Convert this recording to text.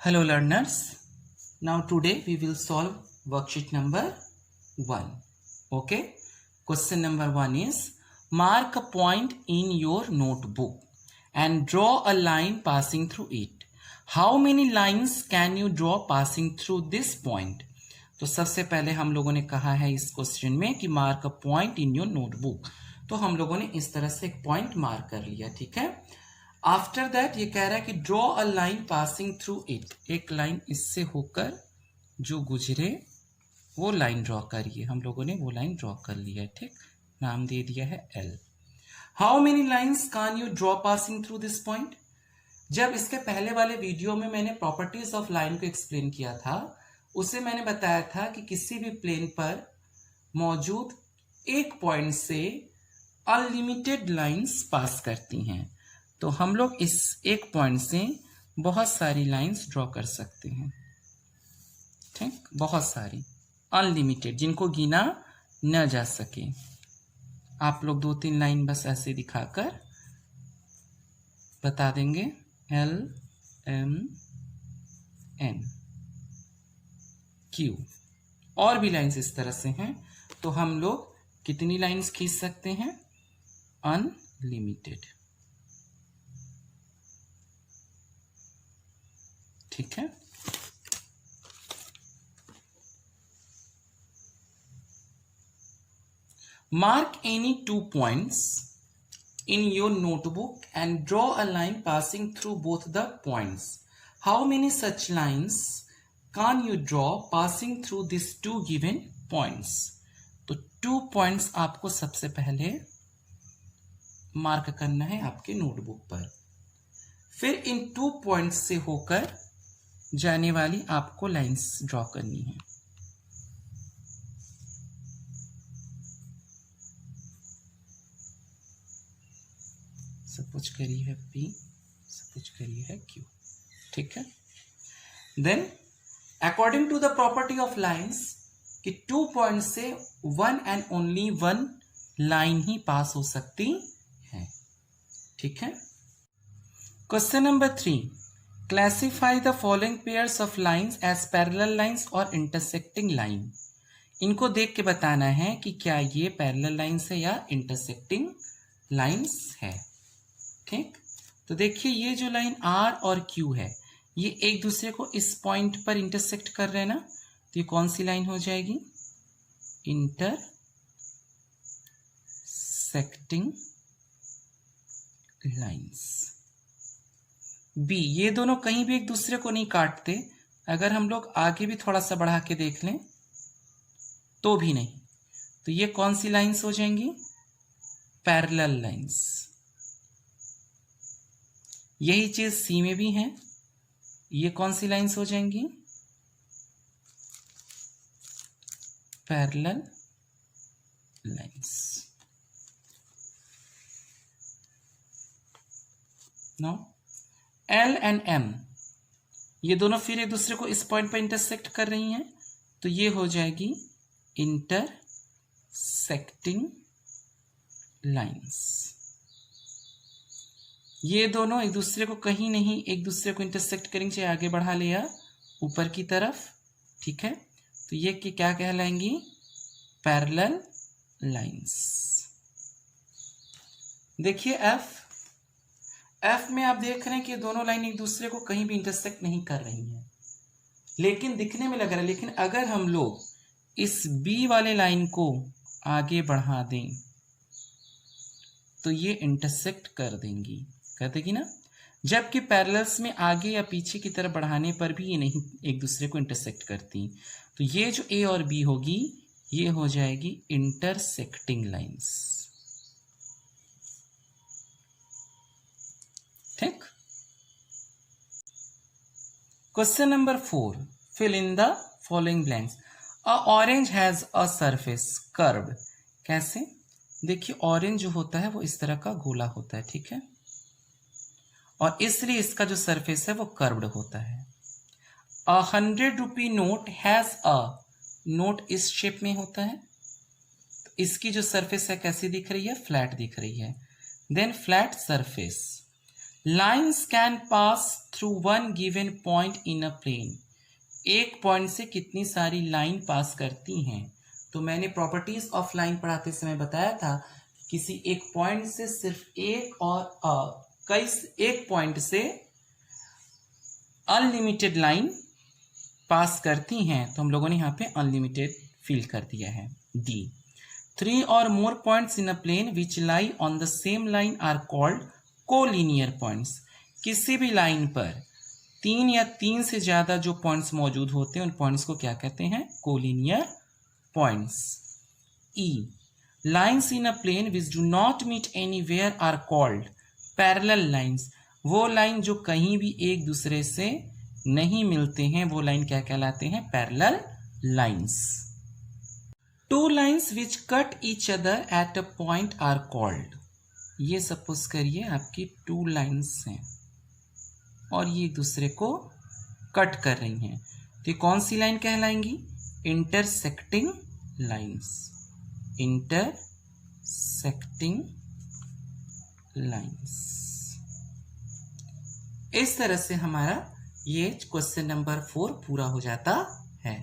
Hello learners. Now today we will solve worksheet number 1. Okay. Question number 1 is mark a point in your notebook and draw a line passing through it. How many lines can you draw passing through this point? तो सबसे पहले हम लोगों ने कहा है इस question में कि mark a point in your notebook. तो हम लोगों ने इस तरह से एक पॉइंट मार्क कर लिया, ठीक है। आफ्टर दैट ये कह रहा है कि draw a line passing through it, एक लाइन इससे होकर जो गुजरे वो लाइन ड्रॉ करिए। हम लोगों ने वो लाइन ड्रॉ कर लिया है, ठीक। नाम दे दिया है L. How many lines can you draw passing through this point? जब इसके पहले वाले वीडियो में मैंने प्रॉपर्टीज ऑफ लाइन को एक्सप्लेन किया था, उसे मैंने बताया था कि किसी भी प्लेन पर मौजूद एक पॉइंट से अनलिमिटेड लाइंस पास करती हैं। तो हम लोग इस एक पॉइंट से बहुत सारी लाइंस ड्रॉ कर सकते हैं, ठीक, बहुत सारी अनलिमिटेड, जिनको गिना न जा सके। आप लोग 2-3 लाइन बस ऐसे दिखाकर बता देंगे एल एम एन क्यू, और भी लाइंस इस तरह से हैं। तो हम लोग कितनी लाइंस खींच सकते हैं? अनलिमिटेड, ठीक है। Mark any 2 points in your notebook and draw a line passing through both the points. How many such lines can you draw passing through these 2 given points? तो 2 points आपको सबसे पहले मार्क करना है आपके नोटबुक पर। फिर इन 2 पॉइंट्स से होकर जाने वाली आपको लाइंस ड्रॉ करनी है। सपोज करिए है P, सपोज करिए है Q, ठीक है। Then according to the property of lines कि 2 पॉइंट से 1 एंड ओनली 1 लाइन ही पास हो सकती है, ठीक है। Question number 3, classify the following pairs of lines as parallel lines और इंटरसेक्टिंग लाइन। इनको देख के बताना है कि क्या ये पैरेलल लाइंस है या इंटरसेक्टिंग लाइंस है, ठीक। तो देखिए ये जो लाइन R और Q है, ये एक दूसरे को इस पॉइंट पर इंटरसेक्ट कर रहे हैं ना, तो ये कौन सी लाइन हो जाएगी? Intersecting lines. B, ये दोनों कहीं भी एक दूसरे को नहीं काटते। अगर हम लोग आगे भी थोड़ा सा बढ़ा के देख लें तो भी नहीं, तो ये कौन सी लाइंस हो जाएंगी? Parallel lines. यही चीज सी में भी है, ये कौन सी लाइंस हो जाएंगी? Parallel lines. No, L and M ये दोनों फिर एक दूसरे को इस पॉइंट पर इंटरसेक्ट कर रही हैं, तो ये हो जाएगी इंटरसेक्टिंग लाइंस। ये दोनों एक दूसरे को कहीं नहीं एक दूसरे को इंटरसेक्ट करेंगे, चाहे आगे बढ़ा ले या ऊपर की तरफ, ठीक है। तो ये क्या कहलाएंगी? Parallel lines. देखिए एफ में आप देख रहे हैं कि ये दोनों लाइन एक दूसरे को कहीं भी इंटरसेक्ट नहीं कर रही हैं, लेकिन दिखने में लग रहा है। लेकिन अगर हम लोग इस बी वाले लाइन को आगे बढ़ा दें तो ये इंटरसेक्ट कर देंगी, कर देगी ना। जबकि पैरेलल्स में आगे या पीछे की तरफ बढ़ाने पर भी ये नहीं एक दूसरे को इंटरसेक्ट करती। तो ये जो ए और बी होगी ये हो जाएगी इंटरसेक्टिंग लाइंस, ठीक। Question number 4, fill in the following blanks. A orange has a surface curved. कैसे? देखिए ऑरेंज जो होता है वो इस तरह का गोला होता है, ठीक है, और इसलिए इसका जो सरफेस है वो कर्व्ड होता है। अ 100 rupee note has a, note इस शेप में होता है, तो इसकी जो सरफेस है कैसी दिख रही है? फ्लैट दिख रही है। Then flat surface, lines can pass through one given point in a plane. एक पॉइंट से कितनी सारी लाइन पास करती हैं। तो मैंने प्रॉपर्टीज ऑफ लाइन पढ़ाते समय बताया था, किसी एक पॉइंट से सिर्फ एक पॉइंट से अनलिमिटेड लाइन पास करती हैं, तो हम लोगों ने यहाँ पे अनलिमिटेड फिल कर दिया है। D, 3 or more points in a plane which lie on the same line are called collinear points. किसी भी लाइन पर 3 या 3 से ज्यादा जो पॉइंट्स मौजूद होते हैं उन पॉइंट्स को क्या कहते हैं? Collinear points. E, lines in a plane which do not meet anywhere are called parallel lines. वो लाइन जो कहीं भी एक दूसरे से नहीं मिलते हैं वो लाइन क्या कहलाते हैं? Parallel lines. Two lines which cut each other at a point are called. ये सपोज करिए आपकी 2 लाइन्स हैं और ये एक दूसरे को कट कर रही हैं, तो ये कौन सी लाइन कहलाएंगी? Intersecting lines. Intersecting lines. इस तरह से हमारा ये क्वेश्चन नंबर 4 पूरा हो जाता है।